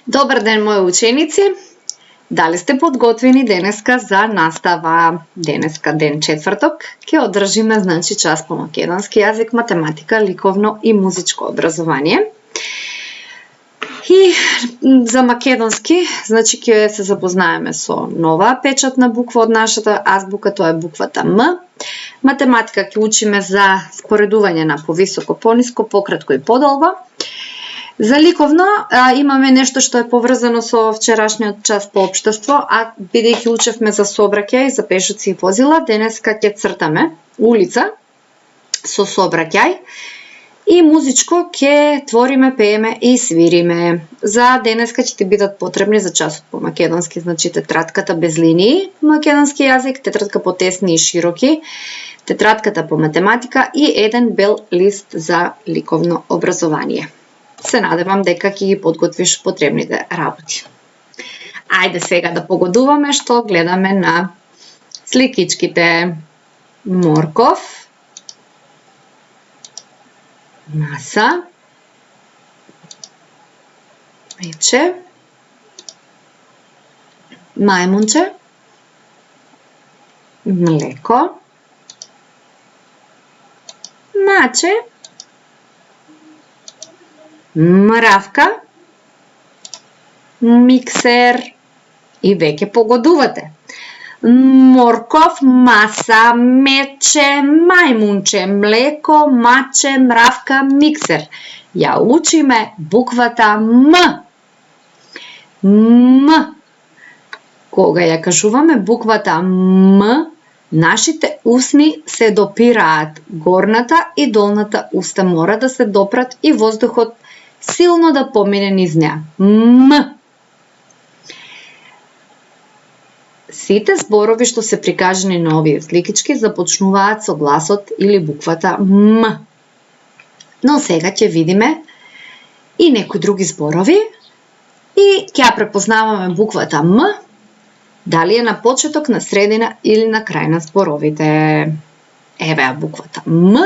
Добар ден, мои ученици! Дали сте подготвени денеска за настава? Денеска, ден четврток, ќе одржиме час по македонски јазик, математика, ликовно и музичко образование. И за македонски, ќе се запознаеме со нова печатна буква од нашата азбука, тоа е буквата М. Математика ќе учиме за споредување на повисоко, пониско, пократко и подолго. За ликовно имаме нешто што е поврзано со вчерашниот час по општество, а бидејќи учевме за сообраќај, за пешаци и возила, денеска ќе цртаме улица со сообраќај и музичко ќе твориме, пееме и свириме. За денеска ќе ти бидат потребни за часот по македонски, тетратката без линии по македонски јазик, тетратка по тесни и широки, тетратката по математика и еден бел лист за ликовно образование. Се надевам дека ќе ги подготвиш потребните работи. Ајде сега да погодуваме што гледаме на сликичките. Морков, маса, мече, мајмунче, млеко, маче, мравка, миксер и веќе погодувате. Морков, маса, мече, мајмунче, млеко, маче, мравка, миксер. Ја учиме буквата М. М. Кога ја кажуваме буквата М, нашите усни се допираат. Горната и долната уста мора да се допрат и воздухот силно да помине низ неа. М. Сите зборови што се прикажани на овие сликички започнуваат со гласот или буквата М. Но сега ќе видиме и некои други зборови и ќе препознаваме буквата М, дали е на почеток, на средина или на крај на зборовите. Еве ја буквата М.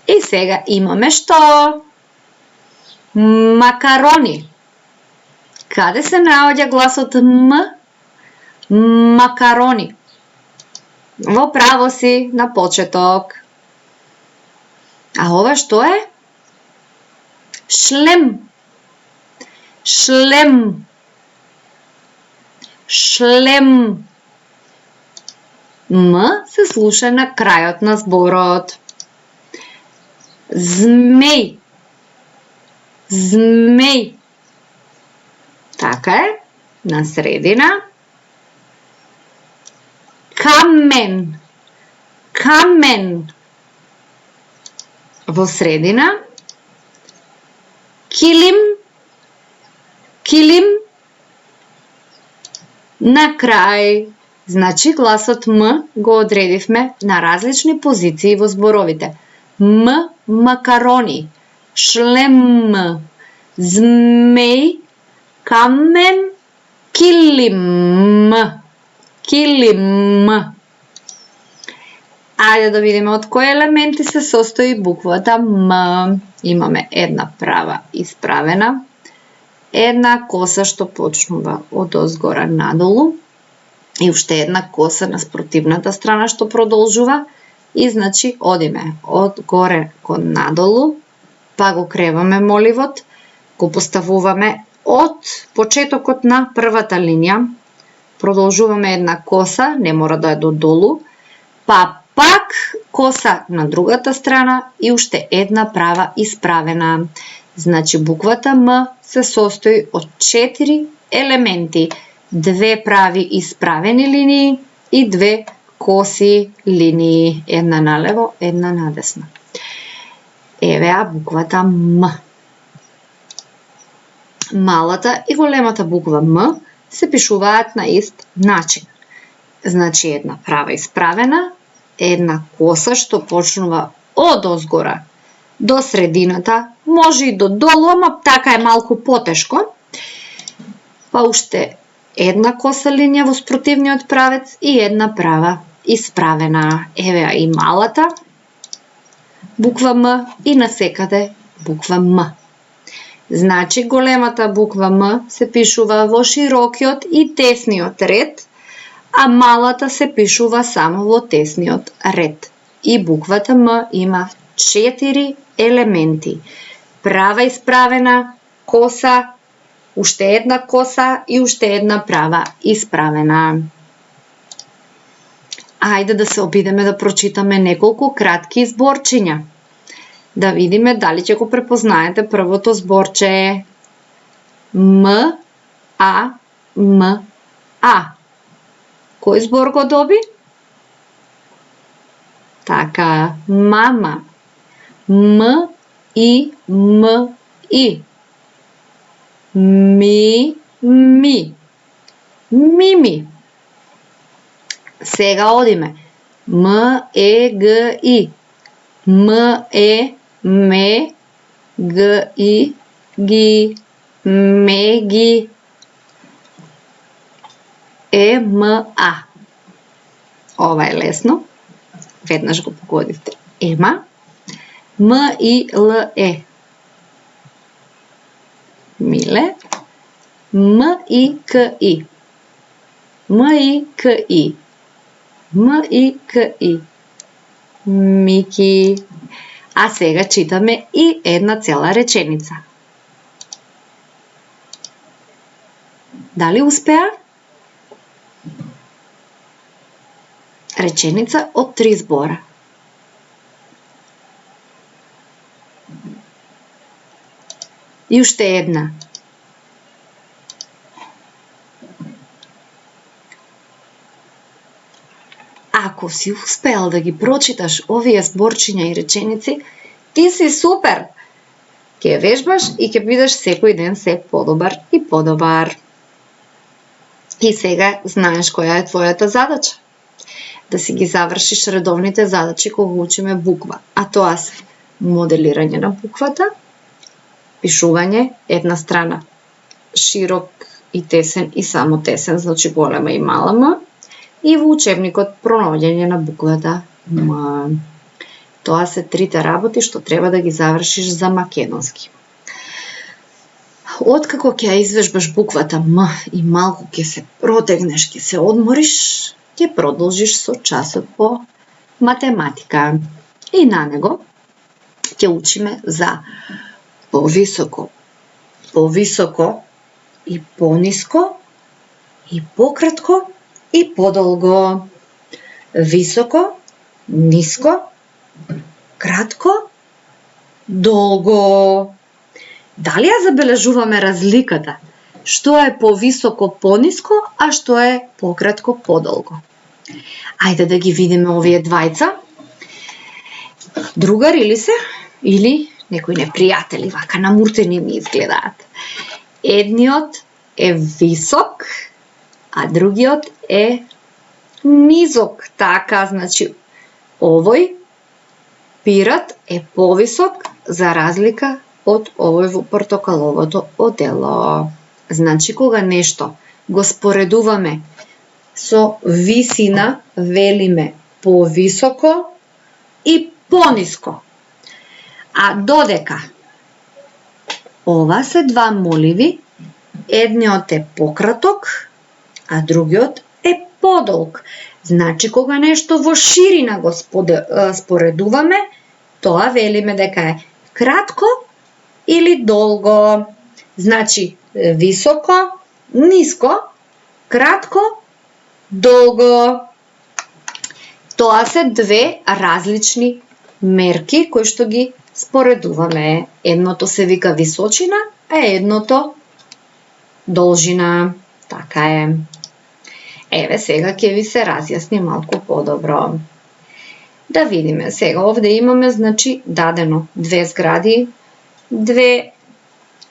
И сега имаме што? Макарони. Каде се наоѓа гласот М? Макарони. Во право си, на почеток. А ова што е? Шлем. Шлем. Шлем. М се слуша на крајот на зборот. Змеј. Змеј. Така е, на средина. Камен. Камен. Во средина. Килим. Килим. На крај. Значи гласот М го одредивме на различни позиции во зборовите. М, макарони, шлем, змеј, камен, килим. Килим. Ајде да видиме од кои елементи се состои буквата М. Имаме една права исправена, една коса што почнува од озгора надолу и уште една коса на спротивната страна што продолжува и значи одиме од горе кон надолу, па го креваме моливот, го поставуваме од почетокот на првата линија, продолжуваме една коса, не мора да е до долу, па пак коса на другата страна и уште една права исправена. Значи буквата М се состои од 4 елементи, 2 прави исправени линии и 2 коси линии, една налево, една надесно. Еве буквата М. Малата и големата буква М се пишуваат на ист начин. Значи една права исправена, една коса што почнува од озгора до средината, може и до долу, ама така е малку потешко. Па уште една коса линија во спротивниот правец и една права исправена. Еве и малата буква М и насекаде буква М. Значи големата буква М се пишува во широкиот и тесниот ред, а малата се пишува само во тесниот ред. И буквата М има 4 елементи. Права исправена, коса, уште една коса и уште една права исправена. Ајде да се обидеме да прочитаме неколку кратки зборчиња. Да видиме дали ќе го препознаете првото зборче. М, А, М, А. Кој збор го доби? Така, мама. М, И, М, И. Ми, ми. Мими. Сега одиме. М, Е, Г, И. М, Е, Ме, Г, И, Ги. Меги. Е, М, А. Ова е лесно. Веднаш го погодивте. Ема. М, И, Л, Е. Миле. М, И, К, И. М, И, К, И. М, И, К, И. Мики. А сега читаме и една цела реченица. Дали успеа? Реченица од 3 збора. И уште една. Ако си успеал да ги прочиташ овие зборчиња и реченици, ти си супер! Ќе вежбаш и ќе бидеш секој ден се подобар и подобар. И сега знаеш која е твојата задача. Да си ги завршиш редовните задачи кога учиме буква, а тоа се моделирање на буквата, пишување една страна широк и тесен и само тесен, значи голема и мала М, и во учебникот пронаоѓање на буквата М. Тоа се трите работи што треба да ги завршиш за македонски. Откако ќе ја извежбаш буквата М и малку ќе се протегнеш, ќе се одмориш, ќе продолжиш со часот по математика. И на него ќе учиме за повисоко, повисоко и пониско и пократко и подолго. Високо, ниско, кратко, долго. Дали ја забележуваме разликата? Што е повисоко, пониско, а што е пократко, подолго? Ајде да ги видиме овие двајца. Другари ли се? Или некои непријатели, вака намуртени ми изгледаат. Едниот е висок, а другиот е низок. Така, значи, овој пират е повисок за разлика од овој во портокаловото одело. Значи, кога нешто го споредуваме со висина, велиме повисоко и пониско. А додека ова се два моливи, едниот е пократок, а другиот е подолг. Значи, кога нешто во ширина го споредуваме, тоа велиме дека е кратко или долго. Значи, високо, ниско, кратко, долго. Тоа се две различни мерки кои што ги споредуваме. Едното се вика височина, а едното должина. Така е. Еве сега ќе ви се разјасни малку подобро. Да видиме сега, овде имаме, значи, дадено две згради, две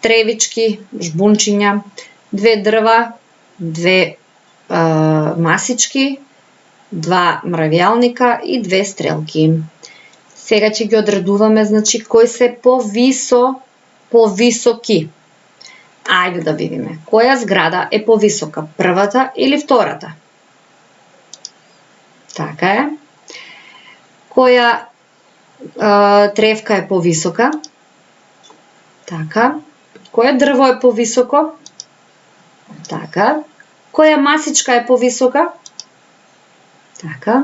тревички, жбунчиња, две дрва, две масички, два мравјалника и две стрелки. Сега ќе ги одредуваме, значи, кои се повисоки. Ајде да видиме. Која зграда е повисока? Првата или втората? Така е. Која тревка е повисока? Така. Кое дрво е повисоко? Така. Која масичка е повисока? Така.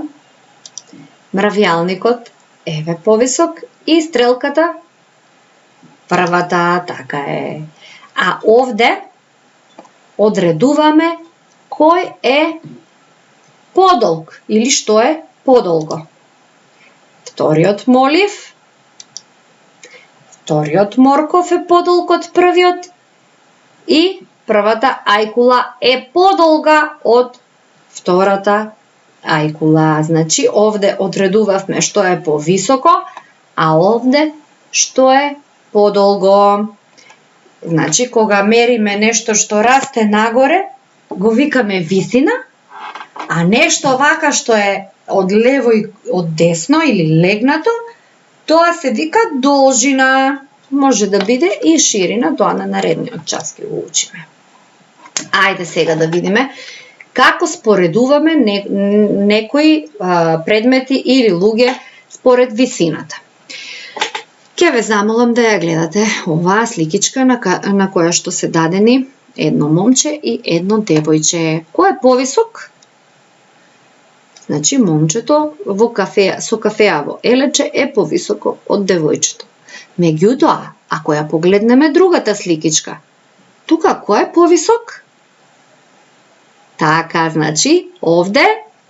Мравјалникот еве повисок и стрелката првата, така е. А овде одредуваме кој е подолг или што е подолго. Вториот молив, вториот морков е подолг од првиот и првата ајкула е подолга од втората ајкула. Значи, овде одредувавме што е повисоко, а овде што е подолго. Значи, кога мериме нешто што расте нагоре, го викаме висина, а нешто вака што е од лево и од десно или легнато, тоа се вика должина. Може да биде и ширина, тоа на наредниот час ќе го учиме. Ајде сега да видиме како споредуваме некои предмети или луѓе според висината. Ќе ве замолам да ја гледате оваа сликичка на која што се дадени едно момче и едно девојче. Кој е повисок? Значи, момчето во кафеја, со кафеаво елече е повисоко од девојчето. Меѓутоа, ако ја погледнеме другата сликичка, тука кој е повисок? Така, значи, овде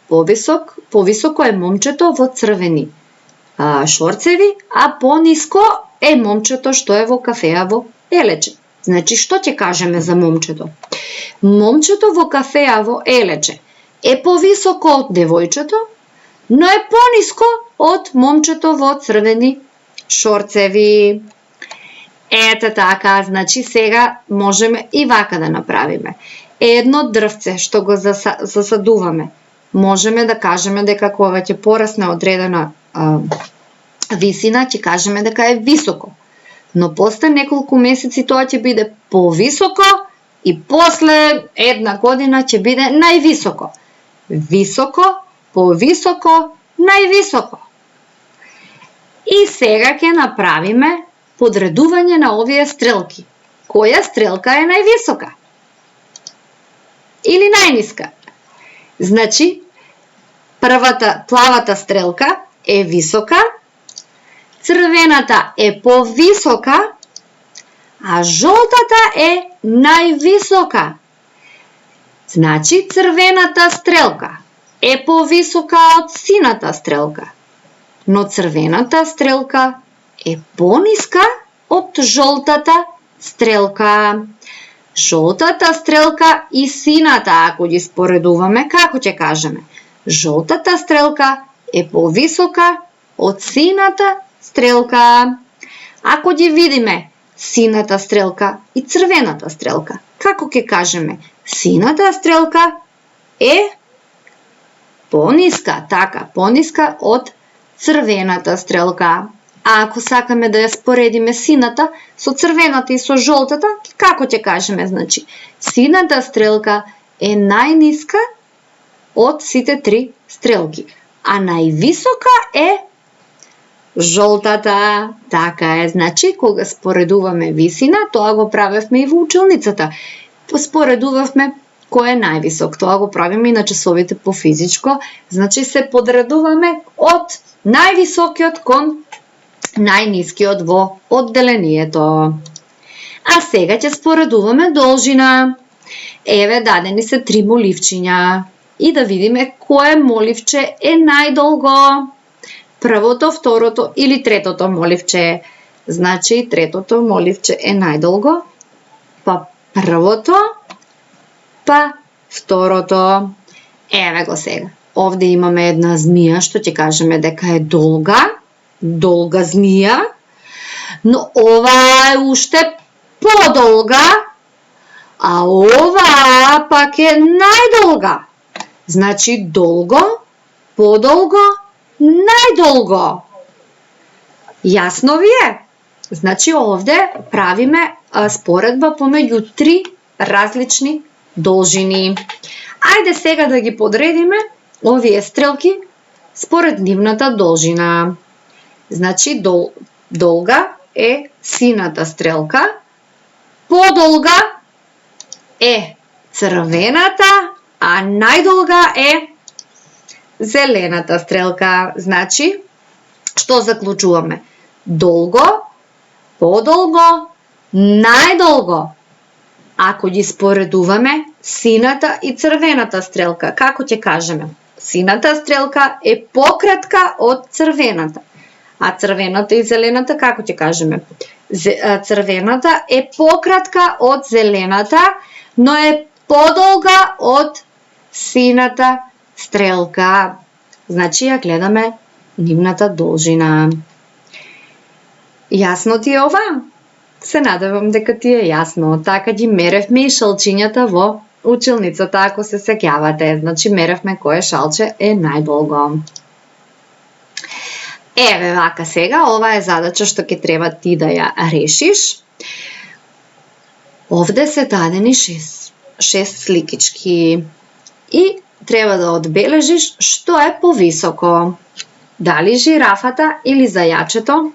повисоко е момчето во црвени шорцеви, а пониско е момчето што е во кафеаво елече. Значи, што ќе кажеме за момчето? Момчето во кафеаво елече е повисоко од девојчето, но е пониско од момчето во црвени шорцеви. Ете така, значи сега можеме и вака да направиме. Едно дрвце што го засадуваме, можеме да кажеме дека кога ќе порасне одредена висина, ќе кажеме дека е високо. Но после неколку месеци тоа ќе биде повисоко и после една година ќе биде највисоко. Високо, повисоко, највисоко. И сега ќе направиме подредување на овие стрелки. Која стрелка е највисока? Или најниска? Значи, плавата стрелка е висока, црвената е повисока, а жолтата е највисока. Значи, црвената стрелка е повисока од сината стрелка, но црвената стрелка е пониска од жолтата стрелка. Жолтата стрелка и сината, ако ги споредуваме, како ќе кажеме? Жолтата стрелка е повисока од сината стрелка. Ако ги видиме сината стрелка и црвената стрелка, како ќе кажеме? Сината стрелка е пониска, така, пониска од црвената стрелка. А ако сакаме да ја споредиме сината со црвената и со жолтата, како ќе кажеме? Значи, сината стрелка е најниска од сите три стрелки, а највисока е жолтата. Така е, значи, кога споредуваме висина, тоа го правевме и во училницата. Споредувавме кој е највисок. Тоа го правиме и на часовите по физичко. Значи, се подредуваме од највисокиот кон најнискиот во одделението. А сега ќе споредуваме должина. Еве, дадени се 3 моливчиња. И да видиме кое моливче е најдолго. Првото, второто или третото моливче. Значи, третото моливче е најдолго, па првото, па второто. Еве го сега. Овде имаме една змија, што ќе кажеме дека е долга змија, но ова е уште подолга, а ова пак е најдолга. Значи, долго, подолго, најдолго. Јасно ви е? Значи, овде правиме споредба помеѓу 3 различни должини. Ајде сега да ги подредиме овие стрелки според нивната должина. Значи, долга е сината стрелка, подолга е црвената, а најдолга е зелената стрелка. Значи, што заклучуваме? Долго, подолго, најдолго. Ако ги споредуваме сината и црвената стрелка, како ќе кажеме? Сината стрелка е пократка од црвената, а црвената и зелената како ќе кажеме? Црвената е пократка од зелената, но е подолга од сината стрелка. Значи ја гледаме нивната должина. Јасно ти е ова? Се надевам дека ти е јасно. Така ги меревме и шалчињата во училницата, ако се сеќавате. Значи меревме кое шалче е најдолго. Еве вака сега, ова е задача што ќе треба ти да ја решиш. Овде се дадени 6 сликички и треба да одбележиш што е повисоко. Дали жирафата или зајачето?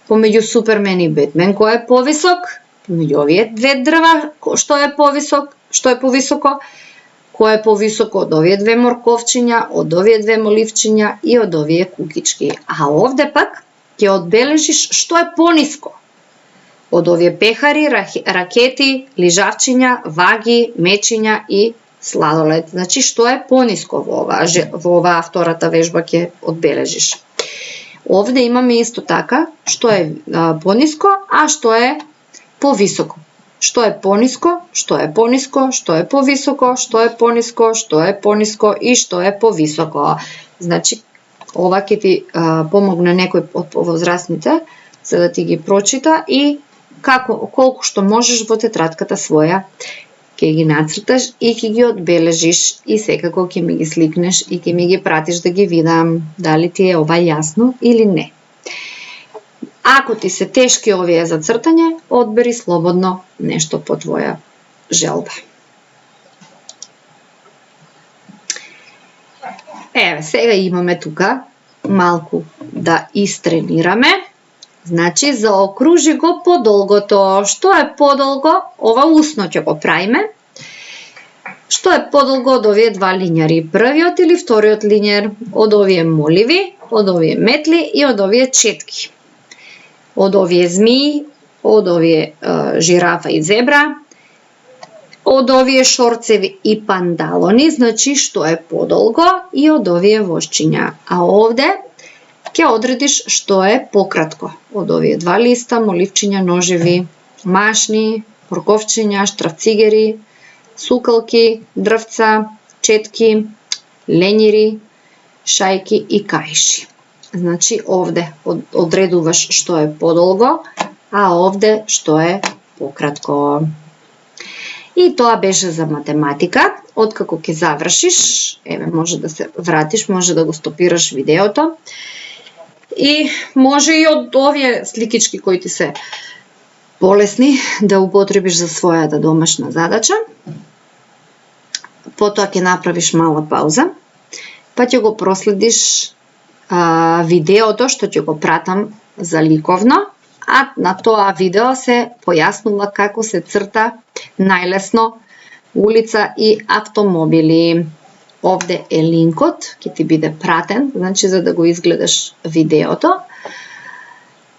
Помеѓу Супермен и Бетмен, кој е повисок? Помеѓу овие две дрва, што е повисоко? Кој е повисоко од овие две морковчиња, од овие две моливчиња и од овие кукички? А овде пак ќе одбележиш што е пониско. Од овие пехари, ракети, лижавчиња, ваги, мечиња и сладолед. Значи, што е пониско во оваа втората вежба ќе одбележиш. Овде имаме исто така што е пониско, а што е повисоко. Што е пониско, што е пониско, што е повисоко, што е пониско, што е пониско и што е повисоко. Значи, ова ќе ти помогне некој од повозрастните за да ти ги прочита и колку што можеш во тетратката своја ќе ги нацрташ и ќе ги одбележиш и секако ќе ми ги сликнеш и ќе ми ги пратиш да ги видам дали ти е ова јасно или не. Ако ти се тешки овие за цртање, одбери слободно нешто по твоја желба. Еве, сега имаме тука малку да истренираме. Значи, заокружи го подолгото. Што е подолго? Ова усно ќе го правиме. Што е подолго од овие два линјари? Првиот или вториот линјар? Од овие моливи, од овие метли и од овие четки. Од овие змии, од овие жирафа и зебра, од овие шорцеви и пандалони, значи што е подолго, и од овие вошчиња. А овде ќе одредиш што е пократко. Од овие два листа, моливчиња, ножеви, машни, морковчиња, штрафцигери, сукалки, дрвца, четки, лењири, шајки и каиши. Значи овде одредуваш што е подолго, а овде што е пократко. И тоа беше за математика. Откако ќе завршиш, еве може да се вратиш, може да го стопираш видеото. И може и од овие сликички кои ти се полесни да употребиш за својата домашна задача. Потоа ќе направиш мала пауза, па ќе го проследиш видеото што ќе го пратам за ликовно, а на тоа видео се појаснува како се црта најлесно улица и автомобили. Овде е линкот, ќе ти биде пратен, значи за да го изгледаш видеото.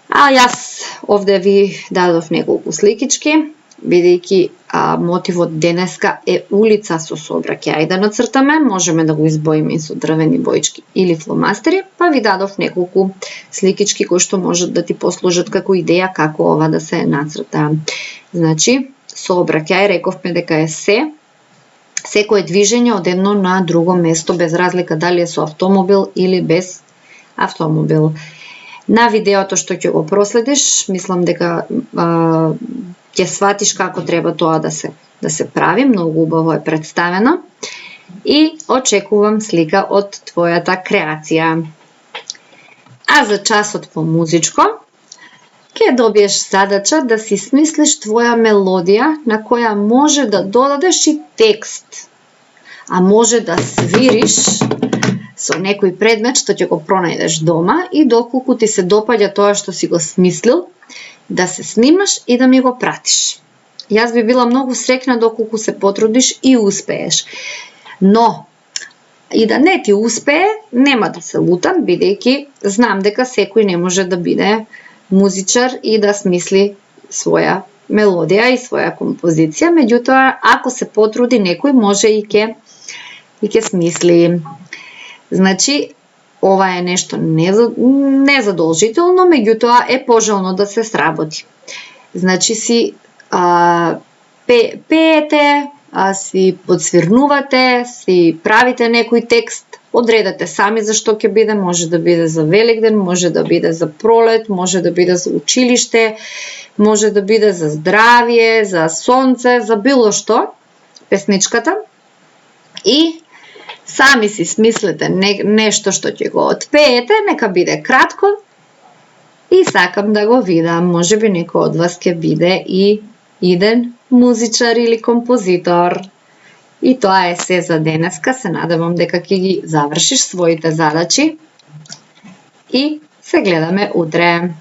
А јас овде ви дадов неколку сликички, бидејќи мотивот денеска е улица со сообраќај да нацртаме, можеме да го избоиме и со дрвени боички или фломастери, па ви дадов неколку сликички кои што можат да ти послужат како идеја како ова да се нацрта. Значи, сообраќај рековме дека е секое движење од едно на друго место, без разлика дали е со автомобил или без автомобил. На видеото што ќе го проследиш, мислам дека ќе сватиш како треба тоа да се прави, многу убаво е представено и очекувам слика од твојата креација. А за часот по музичко, ќе добиеш задача да си смислиш твоја мелодија на која може да додадеш и текст, а може да свириш со некој предмет што ќе го пронајдеш дома и доколку ти се допаѓа тоа што си го смислил, да се снимаш и да ми го пратиш. Јас би била многу среќна доколку се потрудиш и успееш. Но, и да не ти успее, нема да се лутам, бидејќи знам дека секој не може да биде музичар и да смисли своја мелодија и своја композиција, меѓутоа, ако се потруди некој, може и ќе смисли. Значи, ова е нешто незадолжително, меѓутоа е пожелно да се сработи. Значи, си пеете, си подсвирнувате, си правите некој текст, одредете сами за што ќе биде, може да биде за Великден, може да биде за пролет, може да биде за училиште, може да биде за здравје, за сонце, за било што, песничката. И сами си смислете нешто што ќе го отпеете, нека биде кратко и сакам да го видам. Може би некој од вас ќе биде и иден музичар или композитор. И тоа е се за денеска. Се надевам дека ќе ги завршиш своите задачи и се гледаме утре.